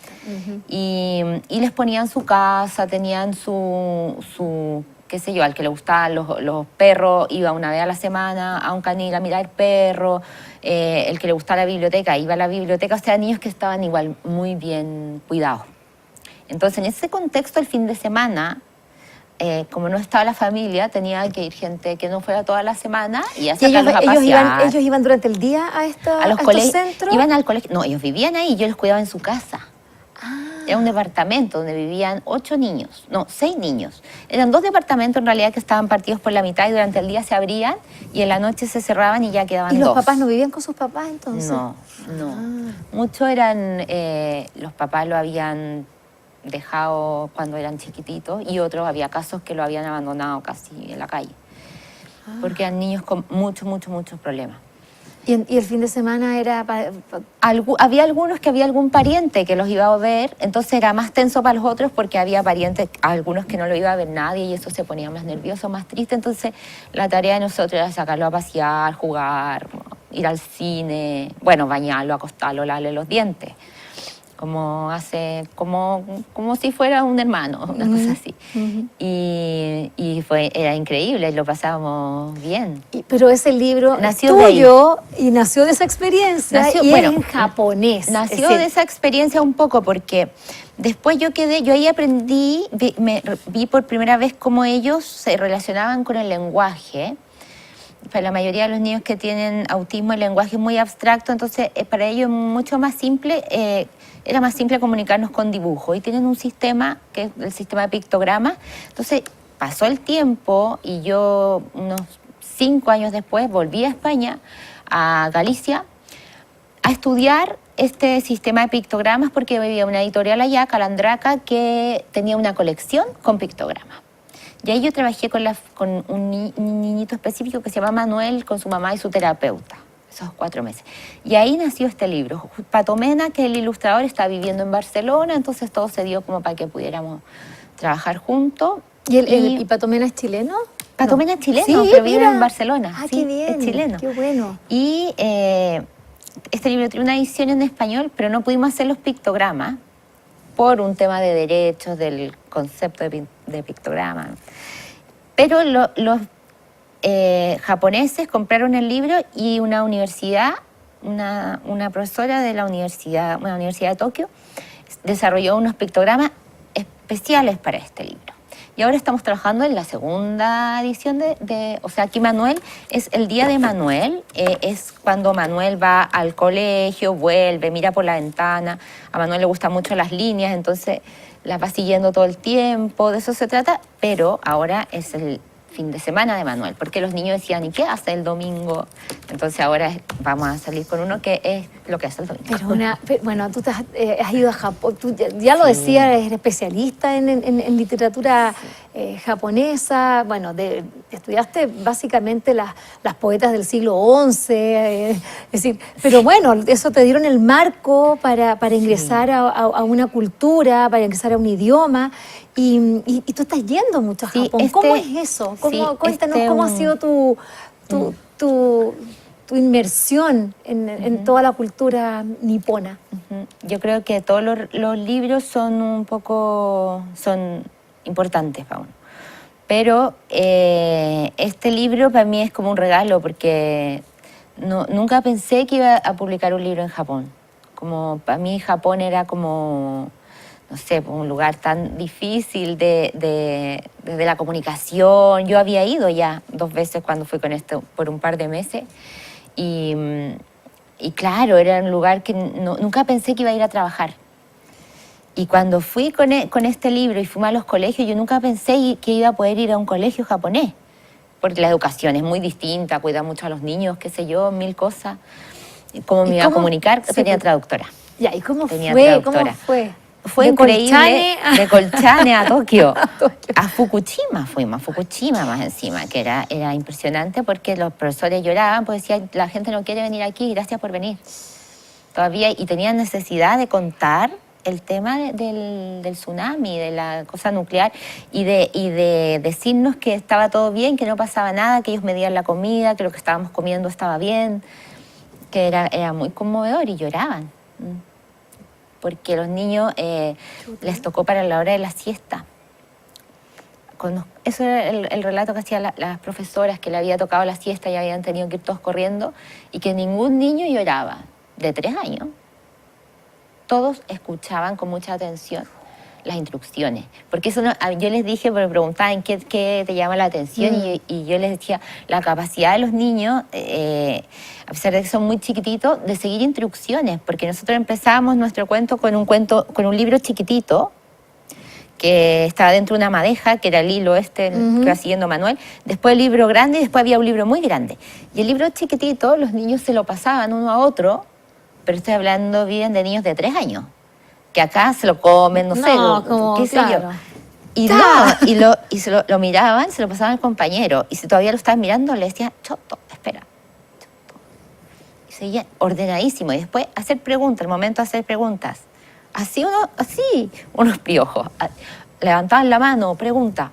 [SPEAKER 2] Y les ponían su casa, tenían su qué sé yo, al que le gustaban los perros, iba una vez a la semana a un canil a mirar perros, el que le gustaba la biblioteca, iba a la biblioteca, o sea, niños que estaban igual muy bien cuidados. Entonces, en ese contexto, el fin de semana, como no estaba la familia, tenía que ir gente que no fuera toda la semana y a sacarlos a pasear.
[SPEAKER 1] ¿Ellos iban durante el día a estos centros?
[SPEAKER 2] Iban al colegio. No, ellos vivían ahí y yo los cuidaba en su casa. Era un departamento donde vivían 6 niños. Eran 2 departamentos en realidad que estaban partidos por la mitad y durante el día se abrían y en la noche se cerraban y ya quedaban 2.
[SPEAKER 1] ¿Y los papás no vivían con sus papás entonces?
[SPEAKER 2] No. Muchos eran, los papás lo habían dejado cuando eran chiquititos y otros había casos que lo habían abandonado casi en la calle porque eran niños con muchos problemas.
[SPEAKER 1] Y el fin de semana era
[SPEAKER 2] Había algunos que había algún pariente que los iba a ver, entonces era más tenso para los otros porque había parientes, algunos que no lo iba a ver nadie y eso se ponía más nervioso, más triste. Entonces la tarea de nosotros era sacarlo a pasear, jugar, ir al cine, bueno, bañarlo, acostarlo, lavarle los dientes. Como si fuera un hermano, una cosa así. Y era increíble, lo pasábamos bien.
[SPEAKER 1] Pero ese libro
[SPEAKER 2] nació
[SPEAKER 1] tuyo y nació de esa experiencia y es en japonés.
[SPEAKER 2] Nació de esa experiencia un poco porque después yo ahí aprendí, vi por primera vez cómo ellos se relacionaban con el lenguaje. Para la mayoría de los niños que tienen autismo el lenguaje es muy abstracto, entonces para ellos es mucho más simple, era más simple comunicarnos con dibujo y tienen un sistema que es el sistema de pictogramas. Entonces pasó el tiempo y yo unos 5 años después volví a España, a Galicia, a estudiar este sistema de pictogramas porque había una editorial allá, Calandraca, que tenía una colección con pictogramas. Y ahí yo trabajé con un niñito específico que se llama Manuel, con su mamá y su terapeuta, esos 4 meses. Y ahí nació este libro. Pato Mena, que es el ilustrador, está viviendo en Barcelona, entonces todo se dio como para que pudiéramos trabajar juntos.
[SPEAKER 1] ¿Y Pato Mena es chileno?
[SPEAKER 2] Pato Mena es chileno,
[SPEAKER 1] sí,
[SPEAKER 2] pero vive en Barcelona.
[SPEAKER 1] Ah,
[SPEAKER 2] sí,
[SPEAKER 1] qué bien,
[SPEAKER 2] es chileno.
[SPEAKER 1] qué bueno.
[SPEAKER 2] Y este libro tiene una edición en español, pero no pudimos hacer los pictogramas por un tema de derechos, del concepto de pictograma. Pero los japoneses compraron el libro y una universidad, una profesora de una universidad de Tokio, desarrolló unos pictogramas especiales para este libro. Y ahora estamos trabajando en la segunda edición o sea, aquí Manuel, es el día de Manuel, es cuando Manuel va al colegio, vuelve, mira por la ventana. A Manuel le gustan mucho las líneas, entonces las va siguiendo todo el tiempo, de eso se trata, pero ahora es el fin de semana de Manuel, porque los niños decían, ¿y qué hace el domingo? Entonces ahora vamos a salir con uno que es lo que hace el domingo.
[SPEAKER 1] Bueno, tú has ido a Japón, tú ya lo decías, eres especialista en literatura japonesa, bueno, estudiaste básicamente las poetas del siglo XI, es decir, pero bueno, eso te dieron el marco para ingresar a una cultura, para ingresar a un idioma. Y tú estás yendo mucho a Japón. ¿Cómo es eso? Cuéntanos cómo ha sido tu inmersión en toda la cultura nipona.
[SPEAKER 2] Yo creo que todos los libros son importantes para uno. Pero este libro para mí es como un regalo porque nunca pensé que iba a publicar un libro en Japón. Como para mí Japón era como, no sé, un lugar tan difícil desde la comunicación. Yo había ido ya 2 veces cuando fui con esto por un par de meses y claro, era un lugar que nunca pensé que iba a ir a trabajar. Y cuando fui con este libro y fuimos a los colegios, yo nunca pensé que iba a poder ir a un colegio japonés, porque la educación es muy distinta, cuida mucho a los niños, qué sé yo, 1000 cosas. ¿Cómo me iba a comunicar? Sí, tenía traductora.
[SPEAKER 1] Ya, ¿y cómo fue?
[SPEAKER 2] Traductora.
[SPEAKER 1] ¿Cómo fue?
[SPEAKER 2] Fue increíble. De Colchane a Tokio. A Fukushima fuimos, a Fukushima más encima, que era impresionante porque los profesores lloraban, porque decían, la gente no quiere venir aquí, gracias por venir. Todavía, y tenían necesidad de contar el tema del tsunami, de la cosa nuclear, y de decirnos que estaba todo bien, que no pasaba nada, que ellos medían la comida, que lo que estábamos comiendo estaba bien, que era muy conmovedor y lloraban. Porque los niños les tocó para la hora de la siesta. Eso era el relato que hacían las profesoras, que le había tocado la siesta y habían tenido que ir todos corriendo, y que ningún niño lloraba, de 3 años. Todos escuchaban con mucha atención las instrucciones. Porque eso yo les dije, me preguntaban qué te llama la atención, y yo les decía, la capacidad de los niños, a pesar de que son muy chiquititos, de seguir instrucciones. Porque nosotros empezábamos nuestro cuento con un libro chiquitito, que estaba dentro de una madeja, que era el hilo que iba siguiendo Manuel. Después el libro grande, y después había un libro muy grande. Y el libro chiquitito, los niños se lo pasaban uno a otro, pero estoy hablando bien de niños de 3 años. Que acá se lo comen, no sé, qué sé yo. Y se lo miraban, se lo pasaban al compañero. Y si todavía lo estaban mirando, le decían, choto, espera. Choto. seguían ordenadísimo. Y después hacer preguntas, el momento de hacer preguntas. Así, unos piojos. Levantaban la mano, pregunta.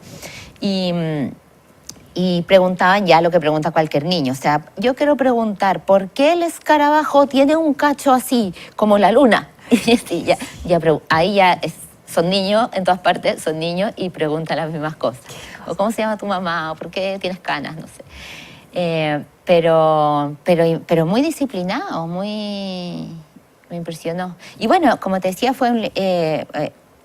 [SPEAKER 2] Y preguntaban ya lo que pregunta cualquier niño. O sea, yo quiero preguntar, ¿por qué el escarabajo tiene un cacho así, como la luna? Y sí, ahí ya son niños, en todas partes son niños y preguntan las mismas cosas. O ¿cómo se llama tu mamá? O ¿por qué tienes canas? No sé. Pero muy disciplinado, me impresionó. Y bueno, como te decía, fue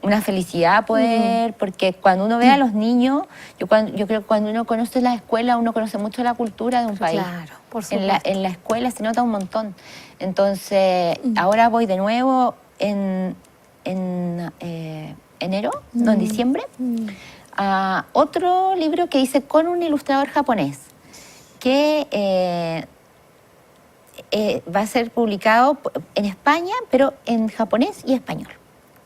[SPEAKER 2] una felicidad poder, porque cuando uno ve a los niños, yo creo que cuando uno conoce la escuela, uno conoce mucho la cultura de un país.
[SPEAKER 1] Claro, por supuesto.
[SPEAKER 2] En la escuela se nota un montón. Entonces, ahora voy de nuevo en enero, no, en diciembre, a otro libro que hice con un ilustrador japonés, que va a ser publicado en España, pero en japonés y español.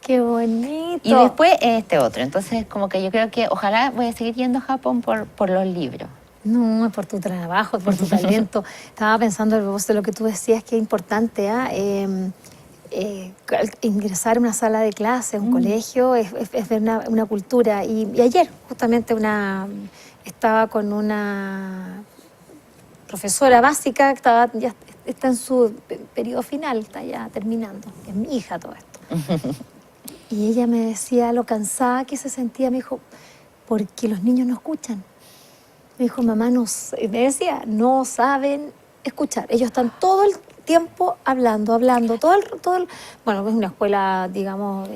[SPEAKER 1] ¡Qué bonito!
[SPEAKER 2] Y después este otro. Entonces, como que yo creo que ojalá voy a seguir yendo a Japón por los libros.
[SPEAKER 1] No, es por tu trabajo, por tu talento. Estaba pensando en vos de lo que tú decías, que es importante, ingresar a una sala de clase, un colegio, es ver una cultura. Y ayer, justamente, estaba con una profesora básica que ya está en su periodo final, está ya terminando, que es mi hija todo esto. Y ella me decía lo cansada que se sentía, me dijo, porque los niños no escuchan. Me dijo, mamá, me decía, no saben escuchar. Ellos están todo el tiempo hablando, bueno, es una escuela, digamos,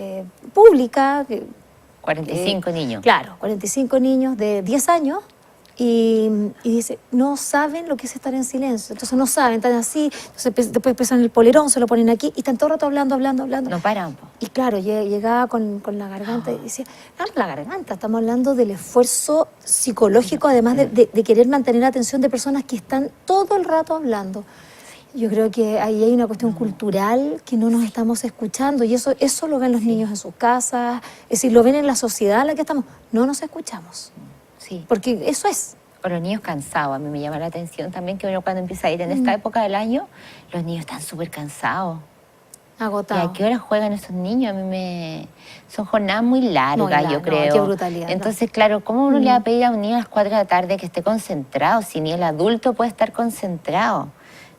[SPEAKER 1] pública.
[SPEAKER 2] 45 niños.
[SPEAKER 1] Claro, 45 niños de 10 años. Y dice, no saben lo que es estar en silencio. Entonces no saben, están así, entonces después pesan el polerón, se lo ponen aquí y están todo el rato hablando.
[SPEAKER 2] No paran.
[SPEAKER 1] Y claro, llegaba con la garganta y decía, no, la garganta, estamos hablando del esfuerzo psicológico, además de querer mantener la atención de personas que están todo el rato hablando. Yo creo que ahí hay una cuestión cultural que no nos estamos escuchando y eso lo ven los niños en sus casas, es decir, lo ven en la sociedad en la que estamos, no nos escuchamos.
[SPEAKER 2] Sí.
[SPEAKER 1] Porque eso es.
[SPEAKER 2] O los niños cansados, a mí me llama la atención también que uno cuando empieza a ir en esta época del año, los niños están súper cansados.
[SPEAKER 1] Agotados.
[SPEAKER 2] ¿Y a qué hora juegan esos niños? Son jornadas muy largas, yo creo.
[SPEAKER 1] No, qué brutalidad.
[SPEAKER 2] Entonces, claro, ¿cómo uno le va a pedir a un niño a las 4 de la tarde que esté concentrado si ni el adulto puede estar concentrado?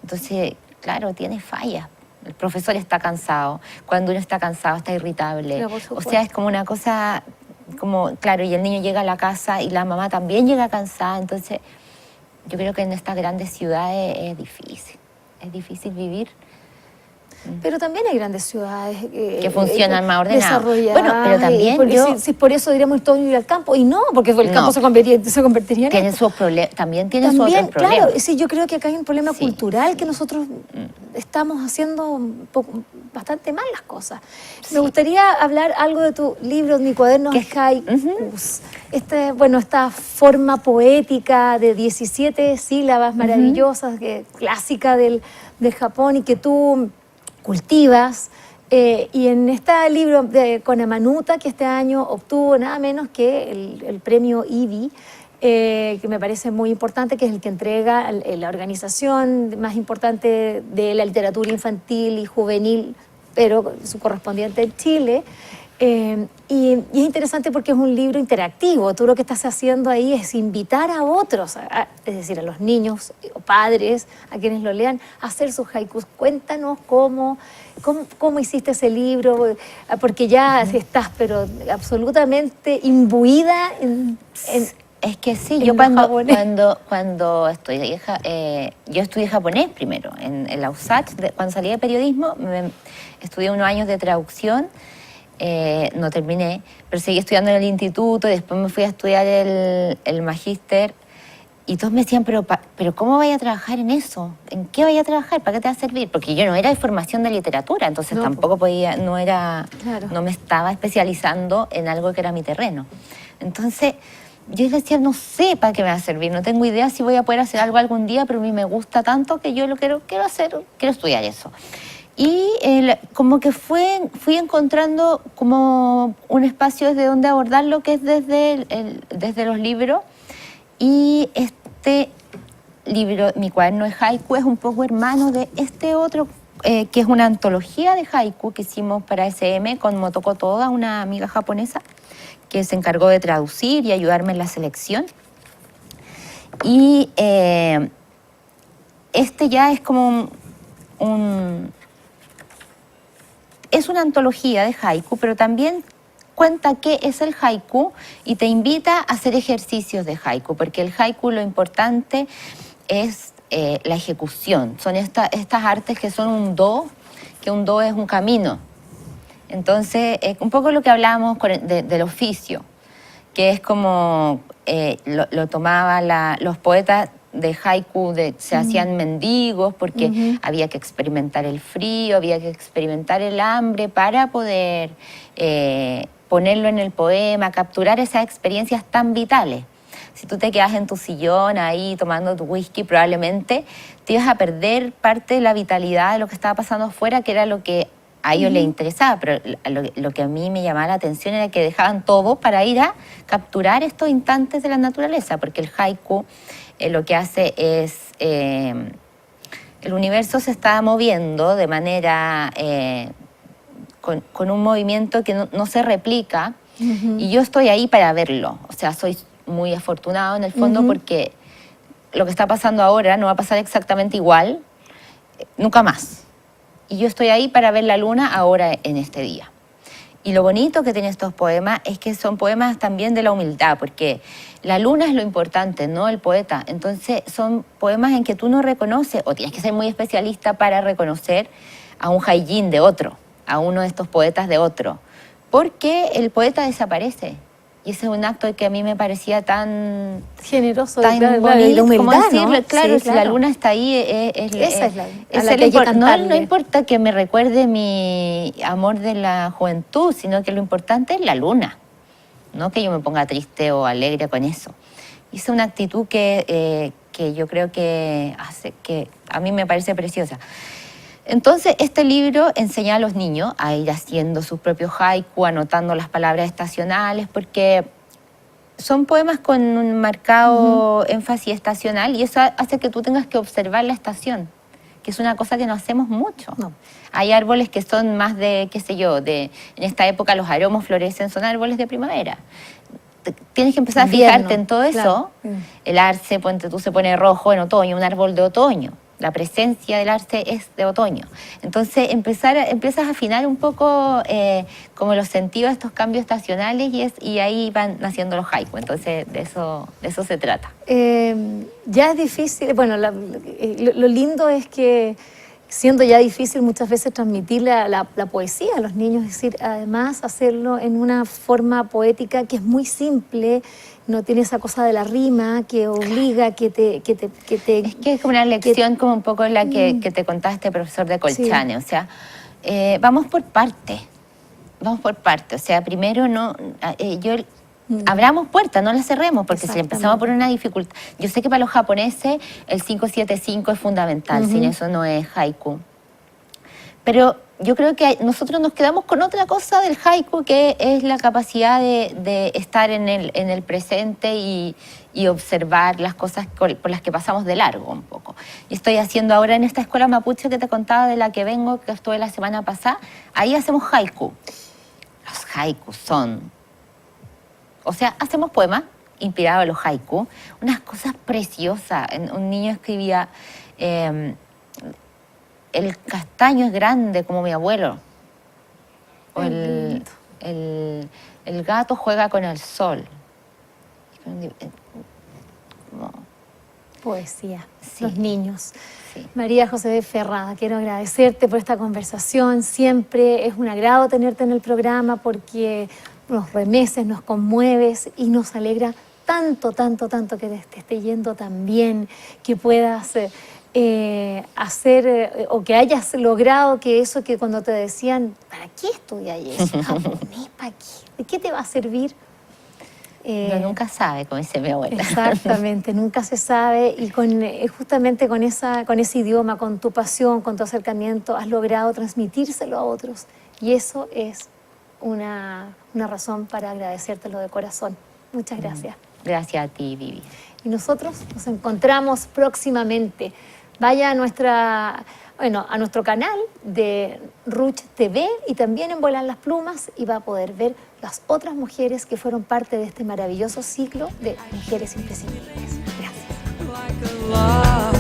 [SPEAKER 2] Entonces, claro, tiene fallas. El profesor está cansado. Cuando uno está cansado, está irritable. O sea, es como una cosa... claro, y el niño llega a la casa y la mamá también llega cansada, entonces yo creo que en estas grandes ciudades es difícil vivir.
[SPEAKER 1] Pero también hay grandes ciudades
[SPEAKER 2] que funcionan más ordenadas.
[SPEAKER 1] Bueno,
[SPEAKER 2] pero también
[SPEAKER 1] si por eso diríamos todos ir al campo, y no, porque el campo se convertiría en
[SPEAKER 2] tienen sus problemas, también tienen sus otros problemas.
[SPEAKER 1] Claro, sí, yo creo que acá hay un problema cultural que nosotros estamos haciendo bastante mal las cosas. Me gustaría hablar algo de tu libro, Mi cuaderno de haikus. Esta forma poética de 17 sílabas maravillosas, clásica del Japón y que tú cultivas, y en este libro con Amanuta, que este año obtuvo nada menos que el premio IBI, que me parece muy importante, que es el que entrega la organización más importante de la literatura infantil y juvenil, pero su correspondiente en Chile. Y es interesante porque es un libro interactivo. Tú lo que estás haciendo ahí es invitar a otros, es decir, a los niños o padres, a quienes lo lean, a hacer sus haikus. Cuéntanos cómo hiciste ese libro, porque ya estás pero absolutamente imbuida en
[SPEAKER 2] es que sí, yo cuando estudié, yo estudié japonés primero, en la USACH, cuando salí de periodismo, estudié unos años de traducción. No terminé, pero seguí estudiando en el instituto y después me fui a estudiar el magíster y todos me decían, pero ¿cómo vaya a trabajar en eso? ¿En qué vaya a trabajar? ¿Para qué te va a servir? Porque yo no era de formación de literatura, entonces tampoco podía, no me estaba especializando en algo que era mi terreno. Entonces yo decía, no sé para qué me va a servir, no tengo idea si voy a poder hacer algo algún día, pero a mí me gusta tanto que yo lo quiero hacer, quiero estudiar eso. Y como que fui encontrando como un espacio desde donde abordarlo, que es desde los libros. Y libro, mi cuaderno de haiku, es un poco hermano de este otro, que es una antología de haiku que hicimos para SM con Motoko Toda, una amiga japonesa, que se encargó de traducir y ayudarme en la selección. Y este ya es como es una antología de haiku, pero también cuenta qué es el haiku y te invita a hacer ejercicios de haiku, porque el haiku lo importante es la ejecución. Son estas artes que son un do, que un do es un camino. Entonces, un poco lo que hablábamos del oficio, que es como lo tomaban los poetas de haiku, se hacían mendigos porque había que experimentar el frío, había que experimentar el hambre para poder ponerlo en el poema, capturar esas experiencias tan vitales. Si tú te quedas en tu sillón ahí tomando tu whisky, probablemente te ibas a perder parte de la vitalidad de lo que estaba pasando afuera, que era lo que a ellos les interesaba, pero lo que a mí me llamaba la atención era que dejaban todo para ir a capturar estos instantes de la naturaleza, porque el haiku lo que hace es, el universo se está moviendo de manera, con un movimiento que no se replica, y yo estoy ahí para verlo. O sea, soy muy afortunado en el fondo porque lo que está pasando ahora no va a pasar exactamente igual, nunca más. Y yo estoy ahí para ver la luna ahora en este día. Y lo bonito que tienen estos poemas es que son poemas también de la humildad, porque la luna es lo importante, no el poeta. Entonces son poemas en que tú no reconoces, o tienes que ser muy especialista para reconocer a un haijin de otro, a uno de estos poetas de otro, porque el poeta desaparece. Y ese es un acto que a mí me parecía tan
[SPEAKER 1] generoso,
[SPEAKER 2] tan
[SPEAKER 1] claro,
[SPEAKER 2] bonito,
[SPEAKER 1] la humildad,
[SPEAKER 2] como decirlo,
[SPEAKER 1] ¿no?
[SPEAKER 2] claro,
[SPEAKER 1] Sí,
[SPEAKER 2] si la luna está ahí,
[SPEAKER 1] esa es la
[SPEAKER 2] es
[SPEAKER 1] que hay que cantarle.
[SPEAKER 2] no importa que me recuerde mi amor de la juventud, sino que lo importante es la luna, no que yo me ponga triste o alegre con eso. Y esa es una actitud que yo creo que hace, que a mí me parece preciosa. Entonces, este libro enseña a los niños a ir haciendo sus propios haiku, anotando las palabras estacionales, porque son poemas con un marcado énfasis estacional, y eso hace que tú tengas que observar la estación, que es una cosa que no hacemos mucho.
[SPEAKER 1] No.
[SPEAKER 2] Hay árboles que son más de, qué sé yo, en esta época los aromos florecen, son árboles de primavera. Tienes que empezar a fijarte en todo eso.
[SPEAKER 1] Claro.
[SPEAKER 2] El arce, ponte tú, se pone rojo en otoño, un árbol de otoño. La presencia del arce es de otoño. Entonces empiezas a afinar un poco como los sentidos de estos cambios estacionales, y ahí van naciendo los haiku. Entonces de eso se trata.
[SPEAKER 1] Ya es difícil, bueno, lo lindo es que siendo ya difícil muchas veces transmitir la poesía a los niños, es decir, además hacerlo en una forma poética que es muy simple, no tiene esa cosa de la rima que obliga, que te...
[SPEAKER 2] Es que es como una lección como un poco la que te contaste, profesor de Colchane. Sí. O sea, vamos por parte. O sea, primero abramos puertas, no las cerremos, porque si empezamos por una dificultad... Yo sé que para los japoneses el 575 es fundamental, sin eso no es haiku. Pero yo creo que nosotros nos quedamos con otra cosa del haiku, que es la capacidad de estar en el presente y observar las cosas por las que pasamos de largo un poco. Y estoy haciendo ahora en esta escuela mapuche que te contaba, de la que vengo, que estuve la semana pasada, ahí hacemos haiku. Los haikus son... O sea, hacemos poemas inspirados en los haiku, unas cosas preciosas. Un niño escribía... el castaño es grande como mi abuelo. O el gato juega con el sol.
[SPEAKER 1] Poesía,
[SPEAKER 2] sí.
[SPEAKER 1] Los niños.
[SPEAKER 2] Sí.
[SPEAKER 1] María José Ferrada, quiero agradecerte por esta conversación. Siempre es un agrado tenerte en el programa porque nos remeces, nos conmueves y nos alegra tanto que te esté yendo tan bien, que puedas... hacer o que hayas logrado que eso que cuando te decían, ¿para qué estudias eso? Japonés, ¿para qué? ¿De qué te va a servir?
[SPEAKER 2] Uno nunca sabe, como dice mi abuela.
[SPEAKER 1] Exactamente, nunca se sabe, y justamente con ese idioma, con tu pasión, con tu acercamiento, has logrado transmitírselo a otros, y eso es una razón para agradecértelo de corazón. Muchas gracias.
[SPEAKER 2] Gracias a ti, Vivi.
[SPEAKER 1] y nosotros nos encontramos próximamente. Vaya a nuestro canal de Ruch TV y también en Vuelan las Plumas y va a poder ver las otras mujeres que fueron parte de este maravilloso ciclo de Mujeres Imprescindibles. Gracias.